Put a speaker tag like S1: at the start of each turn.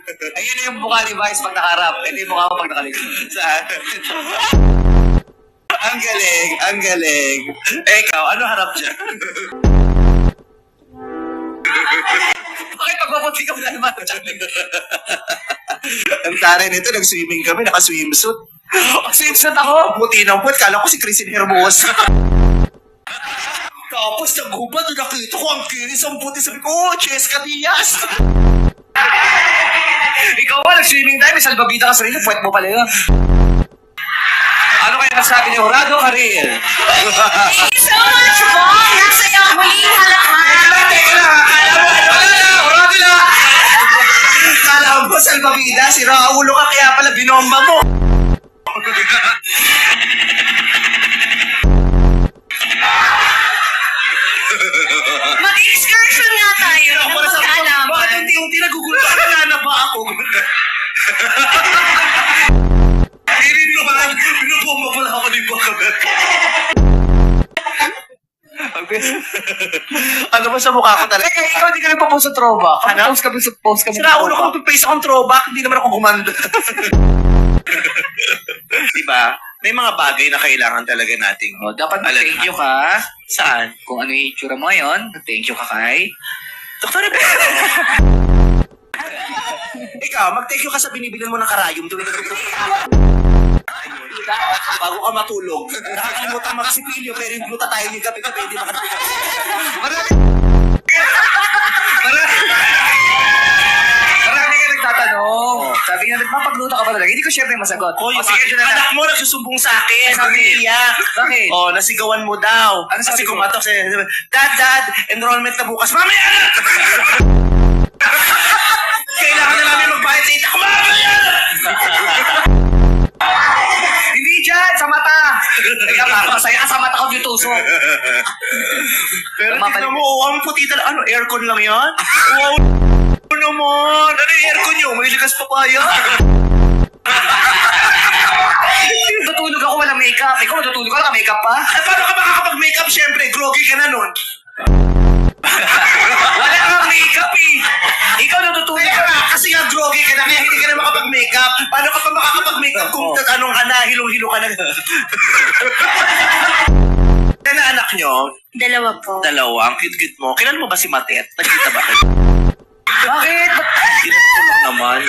S1: Ayun na yung mukha ni Vice pag nakaharap. Ito yung mukha ko pag nakalikod.
S2: Saan? Ang galing, ang galing. Eh, ikaw, ano harap dyan?
S1: Bakit pagpapunti ka mo na naman?
S2: Ang tari nito, nag-swimming kami, naka-swimsuit.
S1: Swimsuit ako.
S2: Puti ng puwet, kala ko si Christine Hermosa. Tapos naghubad, nakita ko ang kinis, ang puti. Sabi ko, oh, Cheska Diaz.
S1: Ikaw ba, nag-swimming tayo, may salbabida ka sarili, puwet mo pala yun. Ano kaya nasabi ni Horado Karil?
S3: Thank you so much, Bong! Nasa iyong huling halaman.
S2: Teka lang, akala mo, wala na, Horado na. Kala mo, salbabida, si Raulo ka, kaya pala binomba mo.
S3: Mag-excursion nga tayo ng magkaalaman.
S2: Bakit unti-unti nagugulat ka? Wala na ba ako? Hirin ko ba? Binubomba pala ako ni Bakabat. Ano ba sa mukha ko talaga?
S1: Eh, ikaw hindi ka rin pa-post sa throwback.
S2: Ano?
S1: Post ka
S2: Si Raulo ko, face akong throwback, hindi naman ako gumanda. Diba? May mga bagay na kailangan talaga nating
S1: Oh, dapat thank you ka.
S2: Saan?
S1: Kung ano yung itsura mo ngayon, thank you ka kay.
S2: Doktor, ikaw, mag-thank you ka sa binibilan mo ng karayom tuloy bago ka matulog. Nakakalimutan magsipilyo, pero yung gluta tayo yung gabi-gabi, hindi makatulog.
S1: Marami ka nagtatanong. Sabi nga, nagpapagluto ka ba talaga? Hindi ko sure na yung masagot.
S2: Oh, yung
S1: sige, dyan na
S2: anak mo nagsusumbong sa akin.
S1: Sabi,
S2: Umiiyak.
S1: bakit?
S2: Oh, nasigawan mo daw.
S1: Ano sabi
S2: Kasi
S1: ko?
S2: kumatok siya. Dad, enrollment na bukas. Mamaya na! Kailangan na namin magbayad sa itak. Mamaya na!
S1: Hindi dyan, sa mata. Teka ba, masaya ka sa mata ko yung tuso.
S2: Pero
S1: Mapal-
S2: tignan mo, oh, ang puti talaga. Ano, aircon lang yan? Wow, naman. Ano yung aircon nyo? May ligas papaya.
S1: Tutulog ako walang makeup. Ikaw matutulog ka, naka-makeup pa?
S2: Eh, paano ka makakapag-makeup? Siyempre, groggy ka na nun.
S1: Wala kang makeup eh. Ikaw natutulog
S2: Kaya
S1: ka.
S2: nga, kasi nga groggy ka na, kaya hindi ka na makapag-makeup. Paano ka pa makakapag-makeup kung anong ka na, hilong-hilo ka na? Yan na anak nyo,
S3: Dalawa po.
S2: dalawa, ang cute-cute mo. Kailan mo ba si Matet? Nagkita ba kayo?
S1: Bakit?
S2: Kinatulog naman.